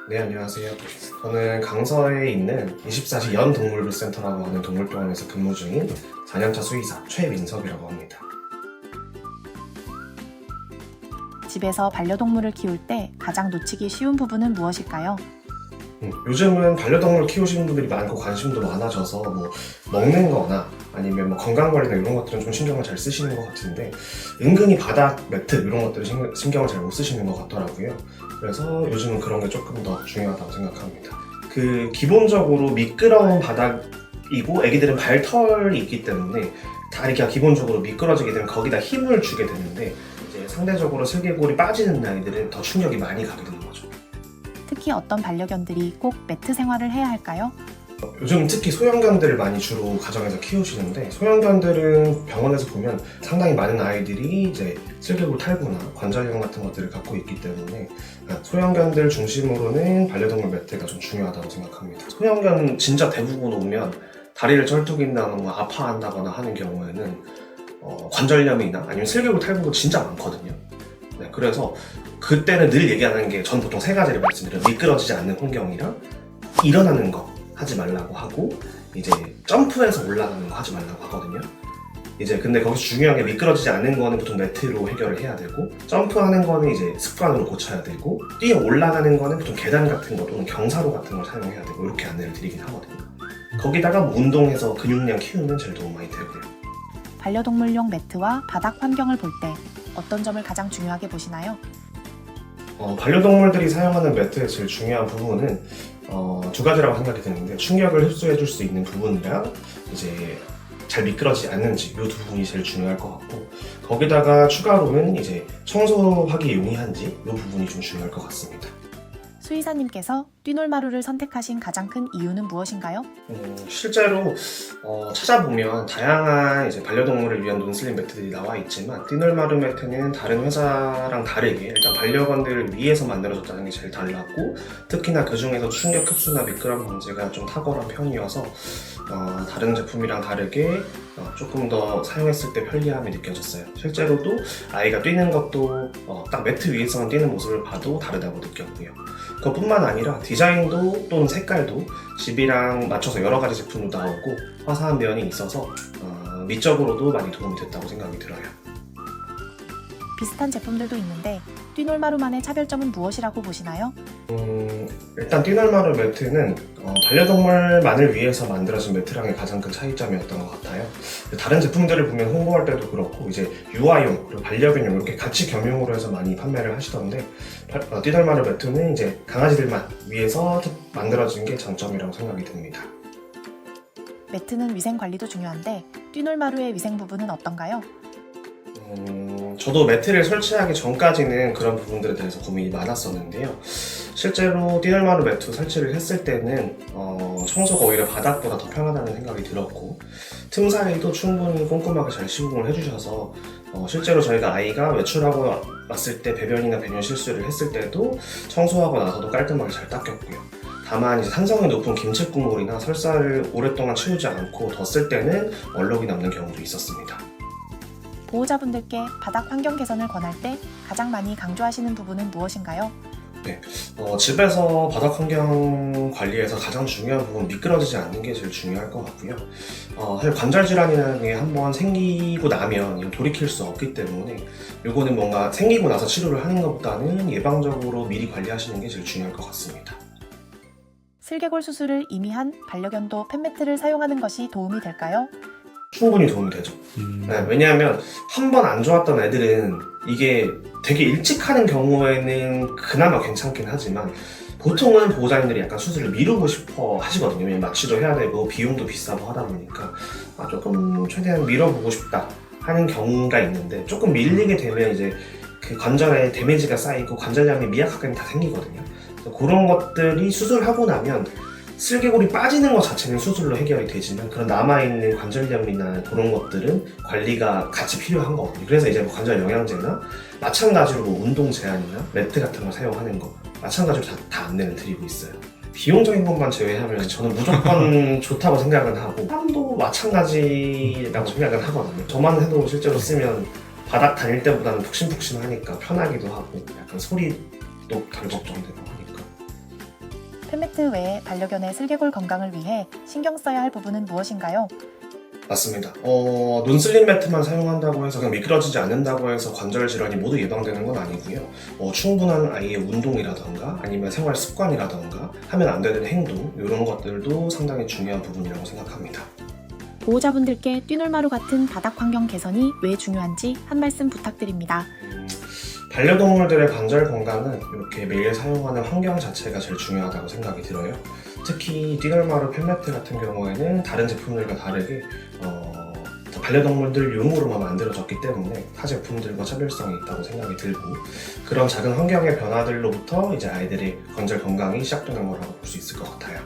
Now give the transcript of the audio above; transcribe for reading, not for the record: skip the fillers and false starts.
네, 안녕하세요. 저는 강서에 있는 24시 연동물센터라고 하는 동물병원에서 근무 중인 4년차 수의사 최민석이라고 합니다. 집에서 반려동물을 키울 때 가장 놓치기 쉬운 부분은 무엇일까요? 요즘은 반려동물 키우시는 분들이 많고 관심도 많아져서 먹는 거나 아니면 건강관리나 이런 것들은 좀 신경을 잘 쓰시는 것 같은데 은근히 바닥 매트 이런 것들을 신경을 잘 못 쓰시는 것 같더라고요. 그래서 요즘은 그런 게 조금 더 중요하다고 생각합니다. 기본적으로 미끄러운 바닥이고 애기들은 발털이 있기 때문에 다리가 기본적으로 미끄러지게 되면 거기다 힘을 주게 되는데 이제 상대적으로 슬개골이 빠지는 아이들은 더 충격이 많이 가게 되는 거죠. 특히 어떤 반려견들이 꼭 매트 생활을 해야 할까요? 요즘 특히 소형견들을 많이 주로 가정에서 키우시는데 소형견들은 병원에서 보면 상당히 많은 아이들이 이제 슬개골 탈구나 관절염 같은 것들을 갖고 있기 때문에 소형견들 중심으로는 반려동물 매트가 좀 중요하다고 생각합니다. 소형견 진짜 대부분 오면 다리를 쩔뚝인다거나 아파한다거나 하는 경우에는 관절염이나 아니면 슬개골 탈구가 진짜 많거든요. 네, 그래서 그때는 늘 얘기하는 게 전 보통 세 가지를 말씀드려요. 미끄러지지 않는 환경이랑 일어나는 거 하지 말라고 하고 이제 점프해서 올라가는 거 하지 말라고 하거든요. 이제 근데 거기서 중요한 게 미끄러지지 않는 거는 보통 매트로 해결을 해야 되고 점프하는 거는 이제 습관으로 고쳐야 되고 뛰어 올라가는 거는 보통 계단 같은 거 또는 경사로 같은 걸 사용해야 되고 이렇게 안내를 드리긴 하거든요. 거기다가 운동해서 근육량 키우면 제일 도움 많이 되고요. 반려동물용 매트와 바닥 환경을 볼 때 어떤 점을 가장 중요하게 보시나요? 반려동물들이 사용하는 매트의 제일 중요한 부분은 두 가지라고 생각이 드는데 충격을 흡수해 줄 수 있는 부분이랑 이제 잘 미끄러지지 않는지 이 두 부분이 제일 중요할 것 같고 거기다가 추가로는 이제 청소하기 용이한지 이 부분이 좀 중요할 것 같습니다. 수의사님께서 뛰놀마루를 선택하신 가장 큰 이유는 무엇인가요? 실제로 찾아보면 다양한 이제 반려동물을 위한 논슬립 매트들이 나와 있지만 뛰놀마루 매트는 다른 회사랑 다르게 일단 반려견들을 위해서 만들어졌다는 게 제일 달랐고 특히나 그 중에서 충격 흡수나 미끄럼 방지가 좀 탁월한 편이어서 다른 제품이랑 다르게 조금 더 사용했을 때 편리함이 느껴졌어요. 실제로도 아이가 뛰는 것도 딱 매트 위에서만 뛰는 모습을 봐도 다르다고 느꼈고요. 그것뿐만 아니라 디자인도 또는 색깔도 집이랑 맞춰서 여러 가지 제품도 나오고 화사한 면이 있어서 미적으로도 많이 도움이 됐다고 생각이 들어요. 비슷한 제품들도 있는데 뛰놀마루만의 차별점은 무엇이라고 보시나요? 일단 뛰놀마루 매트는 반려동물만을 위해서 만들어진 매트랑의 가장 큰 차이점이었던 것 같아요. 다른 제품들을 보면 홍보할 때도 그렇고 이제 유아용 그리고 반려견용 이렇게 같이 겸용으로 해서 많이 판매를 하시던데 뛰놀마루 매트는 이제 강아지들만 위해서 만들어진 게 장점이라고 생각이 듭니다. 매트는 위생 관리도 중요한데 뛰놀마루의 위생 부분은 어떤가요? 저도 매트를 설치하기 전까지는 그런 부분들에 대해서 고민이 많았었는데요. 실제로 뛰놀마루 매트 설치를 했을 때는 청소가 오히려 바닥보다 더 편하다는 생각이 들었고 틈 사이도 충분히 꼼꼼하게 잘 시공을 해주셔서 실제로 저희가 아이가 외출하고 왔을 때 배변이나 배변 실수를 했을 때도 청소하고 나서도 깔끔하게 잘 닦였고요. 다만 이제 산성이 높은 김치 국물이나 설사를 오랫동안 치우지 않고 뒀을 때는 얼룩이 남는 경우도 있었습니다. 보호자분들께 바닥 환경 개선을 권할 때 가장 많이 강조하시는 부분은 무엇인가요? 네, 집에서 바닥 환경 관리에서 가장 중요한 부분은 미끄러지지 않는 게 제일 중요할 것 같고요. 사실 관절 질환이라는 게 한번 생기고 나면 이건 돌이킬 수 없기 때문에 이거는 뭔가 생기고 나서 치료를 하는 것보다는 예방적으로 미리 관리하시는 게 제일 중요할 것 같습니다. 슬개골 수술을 이미 한 반려견도 팻매트를 사용하는 것이 도움이 될까요? 충분히 도움이 되죠. 네, 왜냐하면 한 번 안 좋았던 애들은 이게 되게 일찍 하는 경우에는 그나마 괜찮긴 하지만 보통은 보호자님들이 약간 수술을 미루고 싶어 하시거든요. 왜냐면 마취도 해야 되고 비용도 비싸고 하다 보니까 조금 최대한 미뤄보고 싶다 하는 경우가 있는데 조금 밀리게 되면 이제 그 관절에 데미지가 쌓이고 관절염이 미약하게 다 생기거든요. 그래서 그런 것들이 수술하고 나면 슬개골이 빠지는 것 자체는 수술로 해결이 되지만 그런 남아있는 관절염이나 그런 것들은 관리가 같이 필요한 거거든요. 그래서 이제 관절 영양제나 마찬가지로 운동 제한이나 매트 같은 걸 사용하는 거 마찬가지로 다 안내를 드리고 있어요. 비용적인 것만 제외하면 저는 무조건 좋다고 생각은 하고 사람도 마찬가지라고 생각은 하거든요. 저만 해도 실제로 쓰면 바닥 다닐 때보다는 푹신푹신하니까 편하기도 하고 약간 소리도 덜 걱정되고 하니까 팬매트 외에 반려견의 슬개골 건강을 위해 신경 써야 할 부분은 무엇인가요? 맞습니다. 논슬립 매트만 사용한다고 해서 그냥 미끄러지지 않는다고 해서 관절 질환이 모두 예방되는 건 아니고요. 충분한 아이의 운동이라던가 아니면 생활 습관이라던가 하면 안 되는 행동 이런 것들도 상당히 중요한 부분이라고 생각합니다. 보호자분들께 뛰놀마루 같은 바닥 환경 개선이 왜 중요한지 한 말씀 부탁드립니다. 반려동물들의 관절 건강은 이렇게 매일 사용하는 환경 자체가 제일 중요하다고 생각이 들어요. 특히 뛰놀마루 팬매트 같은 경우에는 다른 제품들과 다르게 반려동물들 용으로만 만들어졌기 때문에 타 제품들과 차별성이 있다고 생각이 들고 그런 작은 환경의 변화들로부터 이제 아이들의 관절 건강이 시작되는 거라고 볼 수 있을 것 같아요.